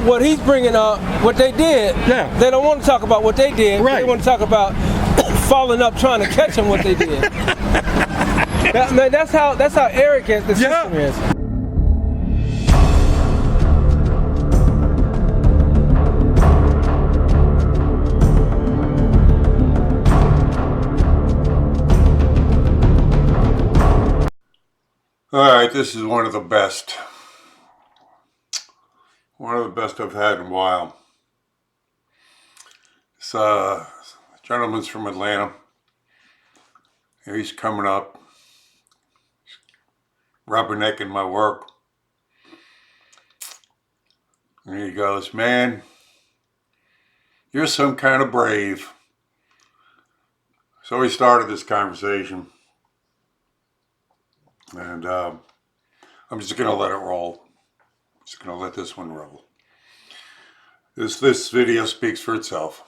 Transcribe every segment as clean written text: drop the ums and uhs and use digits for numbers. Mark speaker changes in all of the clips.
Speaker 1: what he's bringing up, what they did.
Speaker 2: Yeah.
Speaker 1: They don't want to talk about what they did.
Speaker 2: Right.
Speaker 1: They want to talk about falling up trying to catch them what they did. That's how arrogant the system is.
Speaker 3: All right, this is one of the best. One of the best I've had in a while. This gentleman's from Atlanta. He's coming up, rubbernecking my work. And he goes, "Man, you're some kind of brave." So we started this conversation. And I'm just going to let it roll. I'm just going to let this one roll. This video speaks for itself.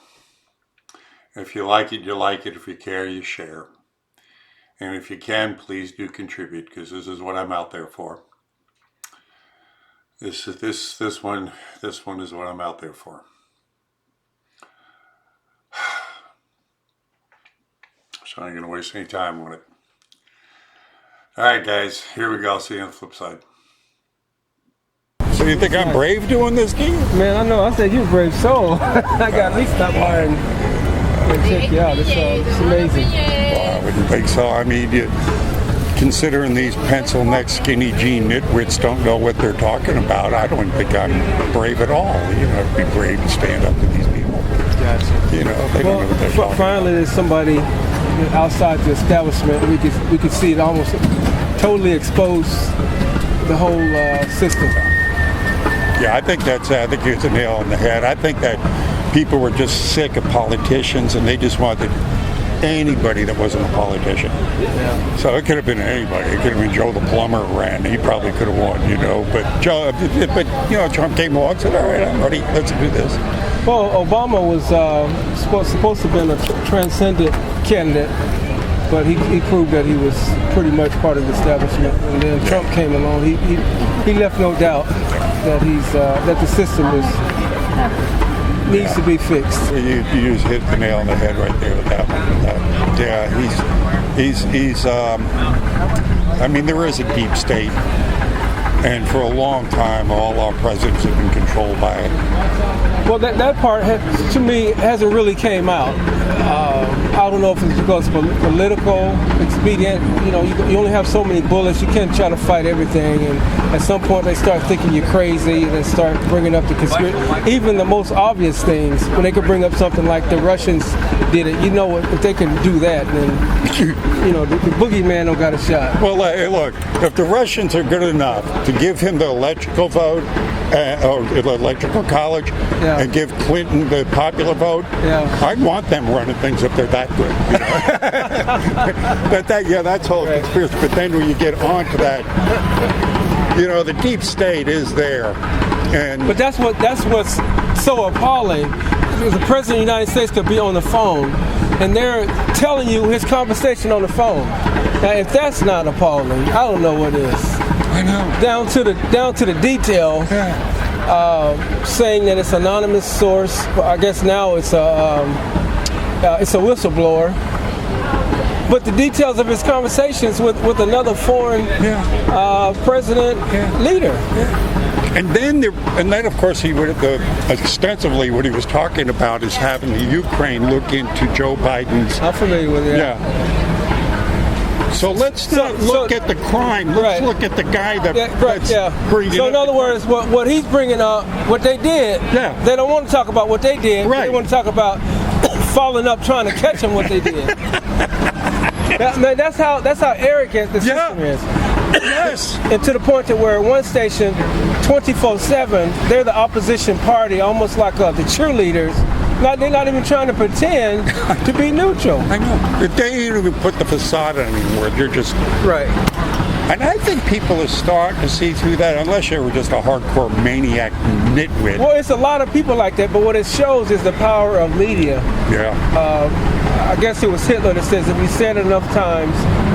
Speaker 3: If you like it, you like it. If you care, you share. And if you can, please do contribute, because this is what I'm out there for. This one is what I'm out there for. So I ain't going to waste any time on it. All right, guys, here we go. See you on the flip side.
Speaker 2: So you think I'm brave doing this, King?
Speaker 1: Man, I know. I said you're a brave soul. I got at least stop by and check you out. It's amazing.
Speaker 2: Well, I wouldn't think so. I mean, considering these pencil neck skinny jean nitwits don't know what they're talking about, I don't think I'm brave at all. You know, to be brave and stand up to these people.
Speaker 1: Gotcha.
Speaker 2: You know, they don't know what they're talking
Speaker 1: finally, there's somebody outside the establishment. We could see it almost totally expose the whole system.
Speaker 2: Yeah, I think you hit the nail on the head. I think that people were just sick of politicians and they just wanted anybody that wasn't a politician.
Speaker 1: Yeah.
Speaker 2: So it could have been anybody. It could have been Joe the plumber ran. He probably could have won, you know. But Trump came along and said, "All right, I'm ready. Let's do this."
Speaker 1: Well, Obama was supposed to have been a transcendent candidate, but he proved that he was pretty much part of the establishment. And then Trump came along. He left no doubt that that the system needs to be fixed.
Speaker 2: You just hit the nail on the head right there with that one. He's I mean, there is a deep state, and for a long time, all our presidents have been controlled by it.
Speaker 1: Well, that part, to me, hasn't really came out. I don't know if it's because political expedient. You know, you only have so many bullets. You can't try to fight everything. And at some point, they start thinking you're crazy, and they start bringing up the conspiracy. Even the most obvious things, when they could bring up something like the Russians did it. You know, if they can do that, then the boogeyman don't got a shot.
Speaker 2: Well, look, if the Russians are good enough to give him the electrical vote, or the electrical college, and give Clinton the popular vote, I'd want them running things if they're that good. You know? But that's all conspiracy. But then when you get onto that, the deep state is there.
Speaker 1: But that's what's so appalling. The President of the United States could be on the phone, and they're telling you his conversation on the phone. Now, if that's not appalling, I don't know what is.
Speaker 2: I know.
Speaker 1: Down to the detail, saying that it's an anonymous source. I guess now it's a whistleblower. But the details of his conversations with another foreign president leader.
Speaker 2: And then of course, he would extensively what he was talking about is having the Ukraine look into Joe Biden's.
Speaker 1: I'm familiar with it.
Speaker 2: Yeah. So let's not look at the crime. Let's look at the guy that's bringing.
Speaker 1: So in other words, what he's bringing up, what they did.
Speaker 2: Yeah.
Speaker 1: They don't want to talk about what they did.
Speaker 2: Right.
Speaker 1: They want to talk about falling up trying to catch them what they did. That's how arrogant the system is.
Speaker 2: Yes.
Speaker 1: And to the point to where one station, 24/7, they're the opposition party, almost like the cheerleaders. They're not even trying to pretend to be neutral.
Speaker 2: I know. They don't even put the facade on anymore. They're just
Speaker 1: right.
Speaker 2: And I think people are starting to see through that, unless you were just a hardcore maniac nitwit.
Speaker 1: Well, it's a lot of people like that, but what it shows is the power of media.
Speaker 2: Yeah.
Speaker 1: I guess it was Hitler that says if you say it enough times,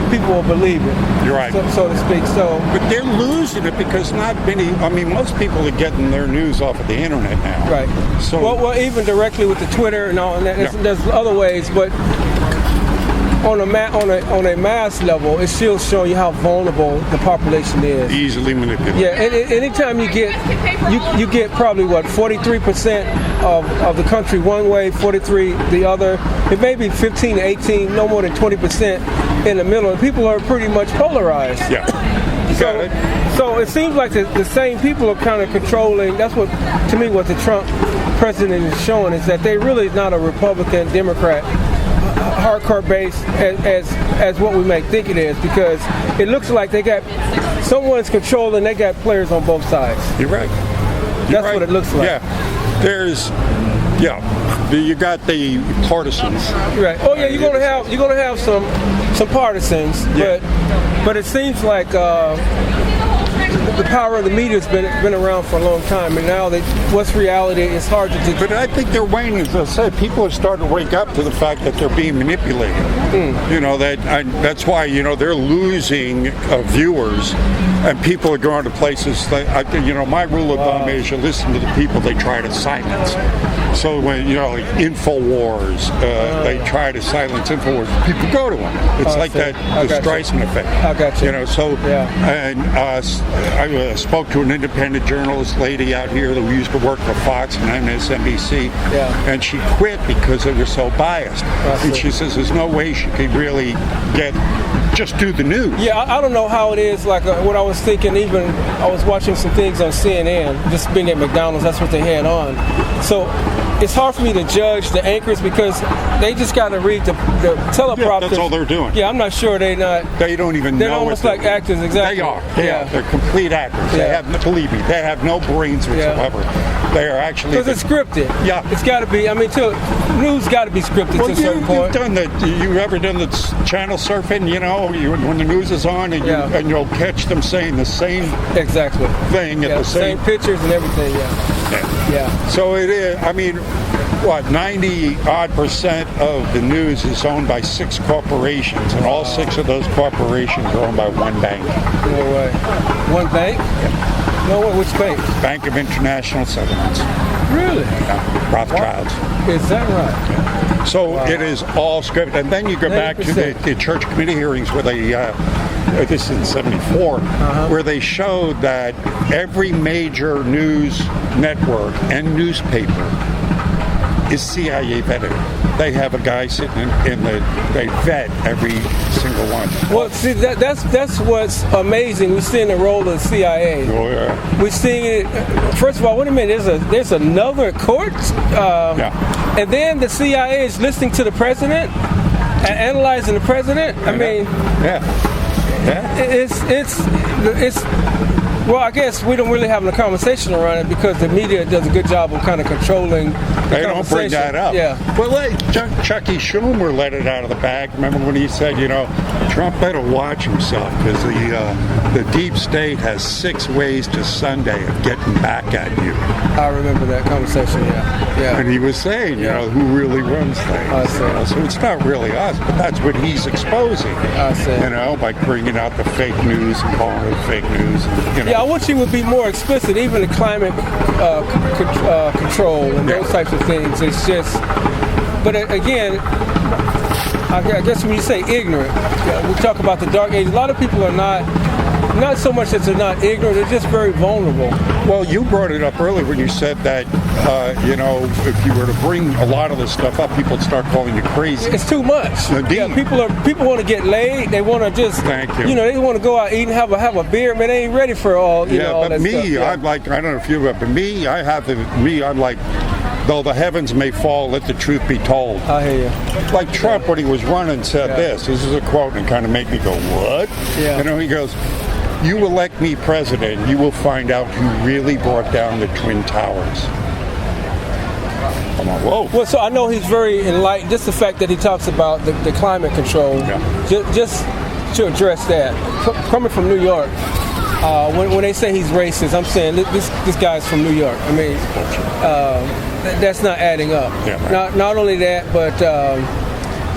Speaker 1: people will believe it.
Speaker 2: You're right.
Speaker 1: So to speak. So,
Speaker 2: but they're losing it because not many. I mean, most people are getting their news off of the internet now.
Speaker 1: right.
Speaker 2: So
Speaker 1: Well, even directly with the Twitter and all, and there's other ways, but on a mass level, it's still showing you how vulnerable the population is.
Speaker 2: easily manipulated.
Speaker 1: Yeah, and anytime you get probably 43% of the country one way, 43 the other. It may be 15, 18, no more than 20% in the middle. And people are pretty much polarized.
Speaker 2: Yeah.
Speaker 1: So it seems like the same people are kind of controlling. That's what, to me, what the Trump president is showing is that they really not a Republican, Democrat, hardcore base as what we may think it is, because it looks like they got someone's controlling. They got players on both sides.
Speaker 2: You're right.
Speaker 1: That's what it looks like.
Speaker 2: Yeah. You got the partisans.
Speaker 1: Right. Oh yeah, you're gonna have some partisans, but it seems like the power of the media has been around for a long time, and now what's reality is hard to do.
Speaker 2: But I think they're waiting. As I said, people are starting to wake up to the fact that they're being manipulated. You know that's why they're losing viewers, and people are going to places that my rule of thumb is you listen to the people they try to silence. So when like Infowars, they try to silence Infowars, people go to them. It's like the Streisand effect.
Speaker 1: I got you.
Speaker 2: And I spoke to an independent journalist lady out here who used to work for Fox and MSNBC, and she quit because they were so biased. And she says there's no way she could really just do the news.
Speaker 1: Yeah, I don't know how it is. Like what I was thinking, even I was watching some things on CNN, just being at McDonald's, that's what they had on. So it's hard for me to judge the anchors because they just got to read the teleprompter.
Speaker 2: That's all they're doing.
Speaker 1: Yeah, I'm not sure they
Speaker 2: don't even know.
Speaker 1: They're almost like actors, exactly.
Speaker 2: They are. They're complete actors. They have, believe me, they have no brains whatsoever. They are actually.
Speaker 1: Because it's scripted.
Speaker 2: Yeah.
Speaker 1: It's got to be. I mean, news got to be scripted to a certain point.
Speaker 2: You ever done the channel surfing? When the news is on and you'll catch them saying the same thing at the same
Speaker 1: pictures and everything. Yeah.
Speaker 2: So it is. I mean, 90-odd% of the news is owned by 6 corporations, and all 6 of those corporations are owned by one bank.
Speaker 1: No way. One bank? No way. Which bank?
Speaker 2: Bank of International Settlements.
Speaker 1: Really?
Speaker 2: Yeah. Rothschilds.
Speaker 1: Is that right?
Speaker 2: So it is all scripted. And then you go back to the church committee hearings where they, this is in 74, where they showed that every major news network and newspaper is CIA vetted. They have a guy sitting they vet every single one.
Speaker 1: Well, see, that's what's amazing. We're seeing the role of the CIA.
Speaker 2: Oh, yeah.
Speaker 1: We're seeing it. First of all, wait a minute. There's another court, and then the CIA is listening to the president and analyzing the president. I mean, it's. Well, I guess we don't really have a conversation around it because the media does a good job of kind of controlling the
Speaker 2: They don't bring that up.
Speaker 1: Yeah.
Speaker 2: Well, Chucky Schumer let it out of the bag. Remember when he said, Trump better watch himself because the deep state has 6 ways to Sunday of getting back at you.
Speaker 1: I remember that conversation, yeah.
Speaker 2: And he was saying, who really runs things. So it's not really us, but that's what he's exposing. By bringing out the fake news and calling it fake news.
Speaker 1: Yeah, I wish he would be more explicit, even the climate control and those types of things. It's just, but again, I guess when you say ignorant, we talk about the dark age. A lot of people are not so much that they're not ignorant, they're just very vulnerable.
Speaker 2: Well, you brought it up earlier when you said that, if you were to bring a lot of this stuff up, people would start calling you crazy.
Speaker 1: It's too much.
Speaker 2: Indeed.
Speaker 1: Yeah, people want to get laid. They want to just,
Speaker 2: Thank you.
Speaker 1: They want to go out, eat and have a beer, but they ain't ready for all, all that
Speaker 2: me,
Speaker 1: stuff. Yeah.
Speaker 2: I'm like, I don't know if you, but I'm like, though the heavens may fall, let the truth be told.
Speaker 1: I hear you.
Speaker 2: Like Trump, when he was running, said this is a quote, and it kind of made me go, what?
Speaker 1: Yeah.
Speaker 2: He goes, you elect me president, you will find out who really brought down the Twin Towers. I'm like, whoa.
Speaker 1: Well, so I know he's very enlightened. Just the fact that he talks about the climate control, just to address that. Coming from New York, when they say he's racist, I'm saying this guy's from New York. I mean, that's not adding up.
Speaker 2: Yeah, right.
Speaker 1: Not only that, but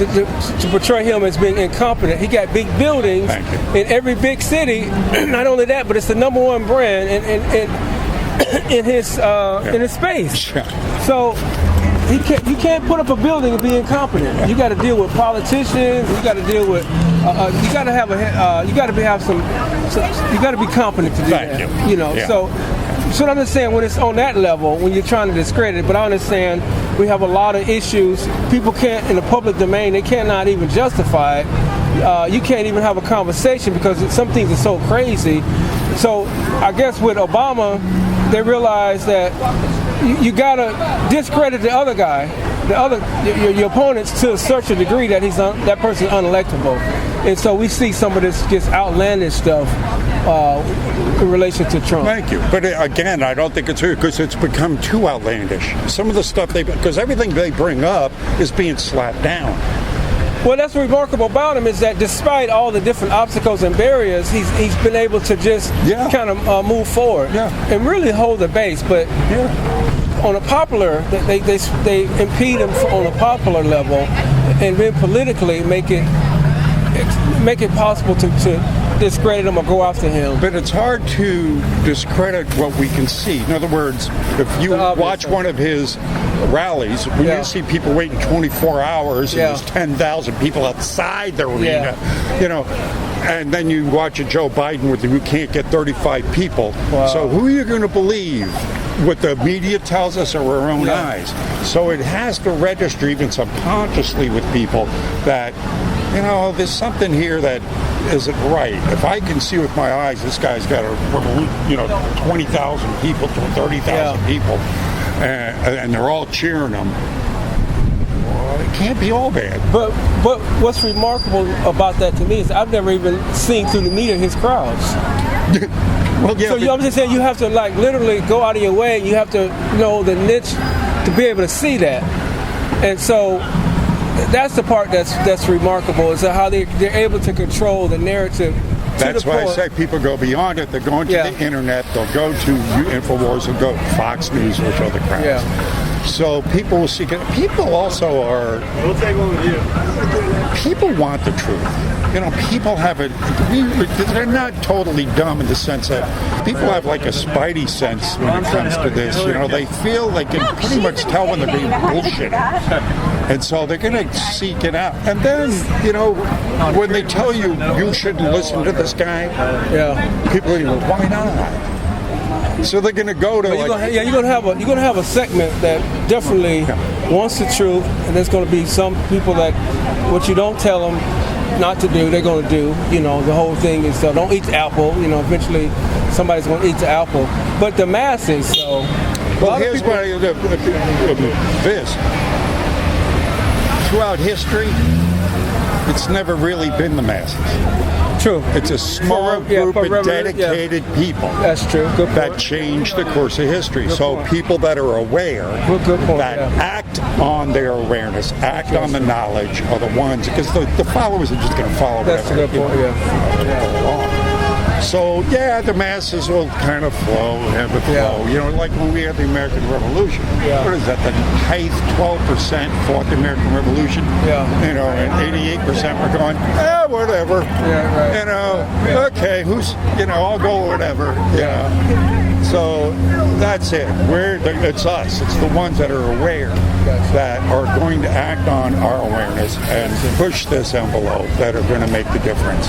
Speaker 1: to portray him as being incompetent. He got big buildings in every big city. Not only that, but it's the number one brand in his space. So you can't put up a building and be incompetent. You got to deal with politicians. You got to deal with. You got to have you got to be competent to do that. You know.
Speaker 2: Yeah.
Speaker 1: So I'm just saying when it's on that level, when you're trying to discredit it, but I understand we have a lot of issues. People can't, in the public domain, they cannot even justify it. You can't even have a conversation because some things are so crazy. So I guess with Obama, they realized that you gotta discredit the other guy, your opponents to such a degree that that person's unelectable. And so we see some of this just outlandish stuff in relation to Trump.
Speaker 2: Thank you. But again, I don't think it's here because it's become too outlandish. Some of the stuff because everything they bring up is being slapped down.
Speaker 1: Well, that's remarkable about him is that despite all the different obstacles and barriers, he's been able to just kind of move forward and really hold the base. But on a popular, they impede him on a popular level, and then politically make it possible to discredit him or go after him.
Speaker 2: But it's hard to discredit what we can see. In other words, if you watch one of his rallies, when you see people waiting 24 hours and there's 10,000 people outside the arena, you know, and then you watch a Joe Biden who can't get 35 people. Wow. So who are you going to believe? What the media tells us or our own eyes. So it has to register even subconsciously with people that, you know, there's something here that isn't right. If I can see with my eyes, this guy's got 20,000 people to 30,000 people, and they're all cheering him. Well, it can't be all bad.
Speaker 1: But what's remarkable about that to me is I've never even seen through the media his crowds.
Speaker 2: Well,
Speaker 1: so I'm just saying you have to like literally go out of your way. You have to know the niche to be able to see that, and so that's the part that's remarkable is how they're able to control the narrative.
Speaker 2: That's why I say people go beyond it. They're going to the internet. They'll go to Infowars. They'll go to Fox News, which are the crowds. Yeah. So people will seek it. People also are. We'll take one with you. People want the truth. You know, people have they're not totally dumb in the sense that people have like a spidey sense when it comes to this. You know, they feel they can pretty much tell when they're being bullshitted. And so they're going to seek it out. And then, you know, when they tell you shouldn't listen to this guy, people are going, why not? So they're going to go to
Speaker 1: you're going to have a segment that definitely wants the truth, and there's going to be some people that what you don't tell them not to do, they're going to do. You know, the whole thing is don't eat the apple. You know, eventually somebody's going to eat the apple. But the masses, so.
Speaker 2: Well, here's what this. Throughout history, it's never really been the masses.
Speaker 1: True.
Speaker 2: It's a small group of dedicated people.
Speaker 1: That's true. Good point.
Speaker 2: That change the course of history. So people that are aware, that act on their awareness, act on the knowledge, are the ones, because the followers are just going to follow
Speaker 1: That's a good point,
Speaker 2: So, the masses will kind of flow, ebb and flow. You know, like when we had the American Revolution. What is that, the 12% fought the American Revolution? You know, and 88% were going, whatever. You know, okay, I'll go whatever. So that's it. It's us. It's the ones that are aware that are going to act on our awareness and push this envelope that are going to make the difference.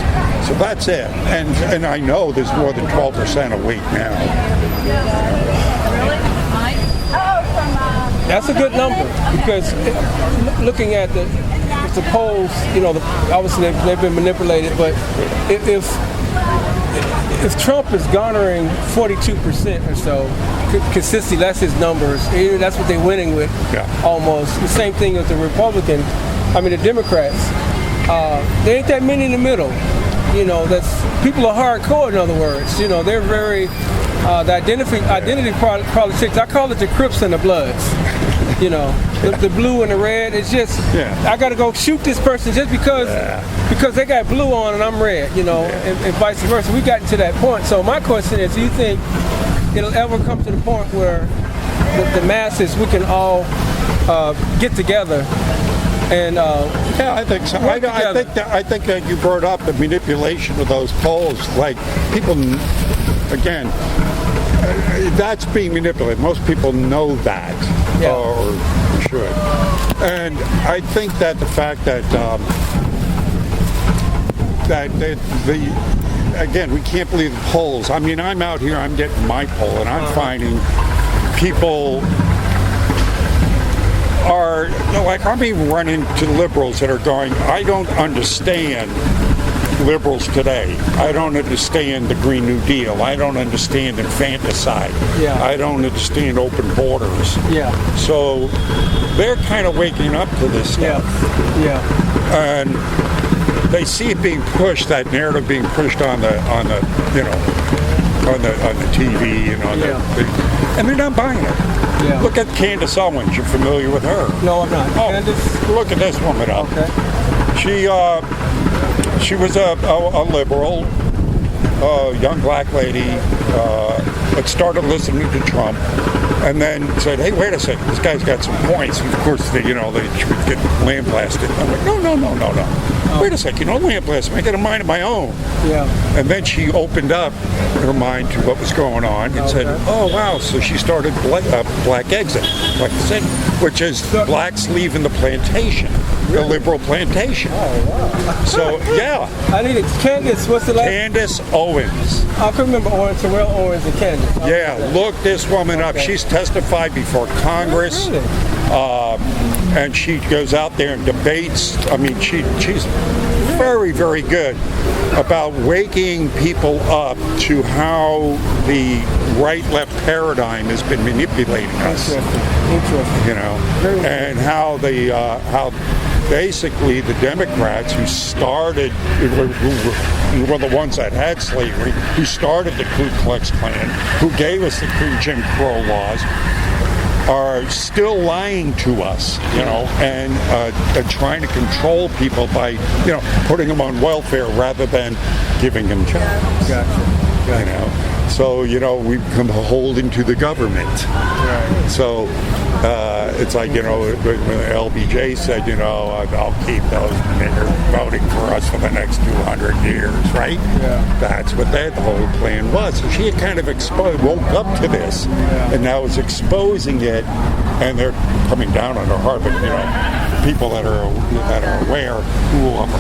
Speaker 2: So that's it. And I know there's more than 12% awake now.
Speaker 1: That's a good number because looking at the polls, you know, obviously they've been manipulated, but if Trump is garnering 42% or so, consistently, that's his numbers. That's what they're winning with, almost. The same thing with the the Democrats. There ain't that many in the middle. You know, people are hardcore. In other words, you know, they're very the identity politics. I call it the Crips and the Bloods. You know, the blue and the red. It's just I got to go shoot this person just because they got blue on and I'm red. You know, and vice versa. We gotten to that point. So my question is, do you think it'll ever come to the point where the masses we can all get together And
Speaker 2: yeah, I think so. I think that you brought up the manipulation of those polls. Like people, again, that's being manipulated. Most people know that, or should. And I think that the fact that again, we can't believe the polls. I mean, I'm out here, I'm getting my poll, and I'm finding people are, like, I'm even running to liberals that are going, I don't understand liberals today. I don't understand the Green New Deal. I don't understand infanticide. I don't understand open borders. So they're kind of waking up to this stuff. And they see it being pushed, that narrative being pushed on the you know, on the TV and on the and they're not buying it. Look at Candace Owens. You're familiar with her?
Speaker 1: No, I'm not.
Speaker 2: Oh,
Speaker 1: Candace?
Speaker 2: look at this woman up. She was a liberal, young black lady that started listening to Trump, and then said, "Hey, wait a second, this guy's got some points." And of course, they would get lambasted. I'm like, no. Wait a second, lambast me. I got a mind of my own. And then she opened up her mind to what was going on and said, "Oh wow!" So she started Black Exit, like I said, which is blacks leaving the plantation, the liberal plantation. So
Speaker 1: I need it. Candace, what's the last?
Speaker 2: Candace Owens.
Speaker 1: I can remember Owens, Terrell Owens, and Candace.
Speaker 2: Look this woman up. She's testified before Congress. And she goes out there and debates. I mean, she's very, very good about waking people up to how the right-left paradigm has been manipulating us.
Speaker 1: Interesting.
Speaker 2: And how how basically the Democrats who started, who were the ones that had slavery, who started the Ku Klux Klan, who gave us the Jim Crow laws, are still lying to us, and trying to control people by, putting them on welfare rather than giving them jobs.
Speaker 1: Gotcha.
Speaker 2: So, we become beholden to the government. So, it's like, when LBJ said, I'll keep those niggers voting for us for the next 200 years, right? That's what that whole plan was. So she had kind of woke up to this, and now is exposing it, and they're coming down on her hard, but, people that are aware, cool of her.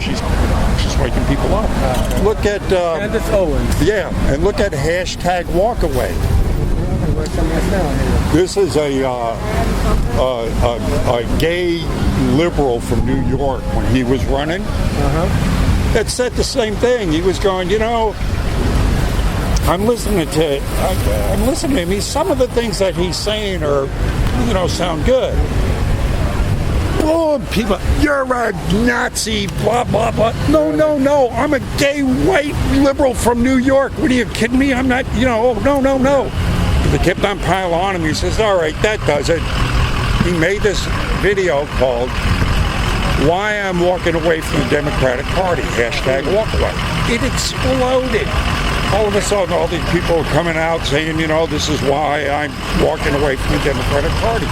Speaker 2: She's waking people up. Look at
Speaker 1: Candace Owens.
Speaker 2: And look at hashtag walkaway. This is a gay liberal from New York when he was running. That said the same thing. He was going, I'm listening to him. Some of the things that he's saying are, sound good. Oh, people, you're a Nazi, blah, blah, blah. No. I'm a gay, white liberal from New York. What are you kidding me? I'm not, no. They kept on piling on him. He says, all right, that does it. He made this video called Why I'm Walking Away from the Democratic Party, hashtag walkaway. It exploded. All of a sudden, all these people are coming out saying, this is why I'm walking away from the Democratic Party.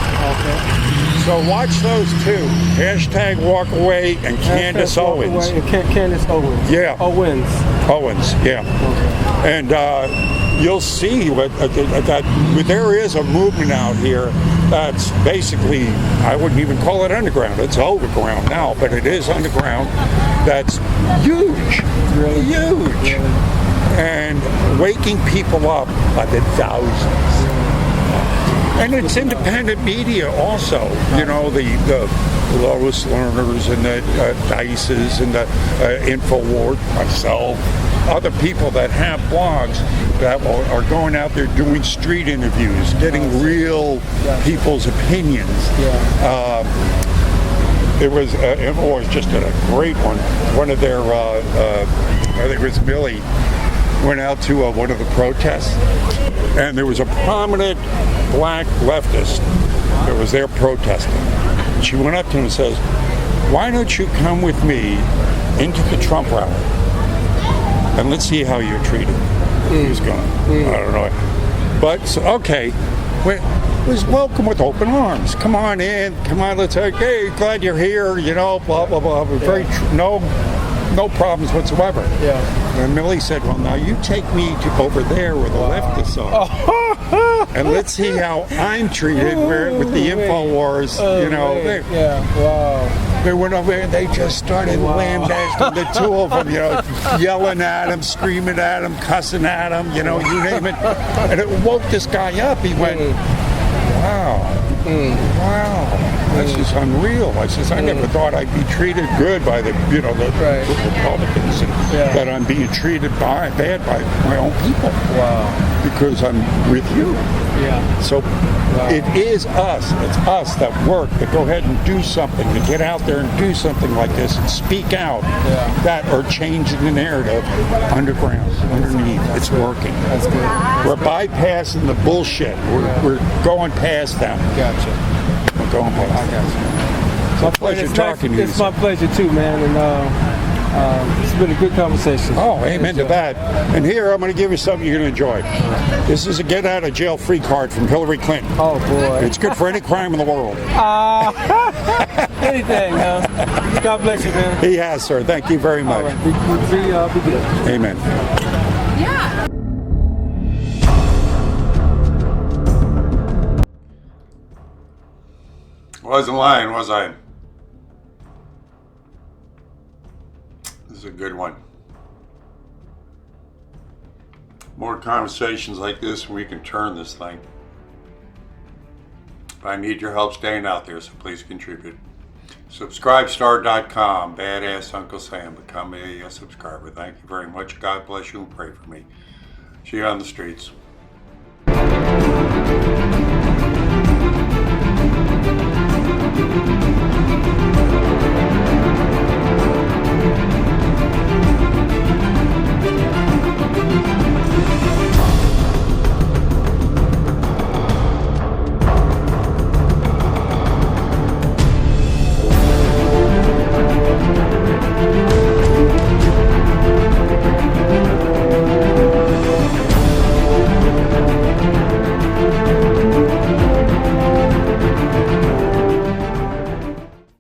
Speaker 2: So watch those two, hashtag walkaway and Candace Owens.
Speaker 1: Candace Owens. Owens,
Speaker 2: And you'll see that there is a movement out here that's basically, I wouldn't even call it underground. It's overground now, but it is underground. That's huge. Huge. And waking people up by the thousands. And it's independent media also, the Lois Lerner's and the Dices and the InfoWars, myself, other people that have blogs that are going out there doing street interviews, getting real people's opinions. It was just a great one. One of their, I think it was Millie, went out to one of the protests, and there was a prominent black leftist that was there protesting. And she went up to him and says, why don't you come with me into the Trump rally and let's see how you're treated. He was going, I don't know. But, okay, was welcome with open arms. Come on in. Come on, let's say, hey, glad you're here. You know, blah blah blah. Very no problems whatsoever.
Speaker 1: Yeah.
Speaker 2: And Millie said, well, now you take me to over there where the leftists are. And let's see how I'm treated with the InfoWars. They went over there and they just started lambasting the two of them, yelling at him, screaming at him, cussing at him, you name it. And it woke this guy up. He went, wow. This is unreal. I says, I never thought I'd be treated good by the Republicans, and that I'm being treated bad by my own people.
Speaker 1: Wow.
Speaker 2: Because I'm with you.
Speaker 1: Yeah.
Speaker 2: So it is us. It's us that work, that go ahead and do something, to get out there and do something like this and speak out, that are changing the narrative underground, underneath. It's working.
Speaker 1: That's good.
Speaker 2: We're bypassing the bullshit. We're going past them.
Speaker 1: Gotcha.
Speaker 2: We're going past. I got you. It's a pleasure talking to you.
Speaker 1: It's my pleasure too, man. And it's been a good conversation.
Speaker 2: Oh, amen to that. And here, I'm going to give you something you're going to enjoy. This is a get out of jail free card from Hillary Clinton.
Speaker 1: Oh, boy.
Speaker 2: It's good for any crime in the world.
Speaker 1: Anything, huh? God bless you, man.
Speaker 2: He has, sir. Thank you very much.
Speaker 1: All right. Be good.
Speaker 2: Amen.
Speaker 4: Yeah.
Speaker 3: Wasn't lying, was I? This is a good one. More conversations like this and we can turn this thing. But I need your help staying out there, so please contribute. Subscribestar.com, Badass Uncle Sam. Become a subscriber. Thank you very much. God bless you and pray for me. See you on the streets.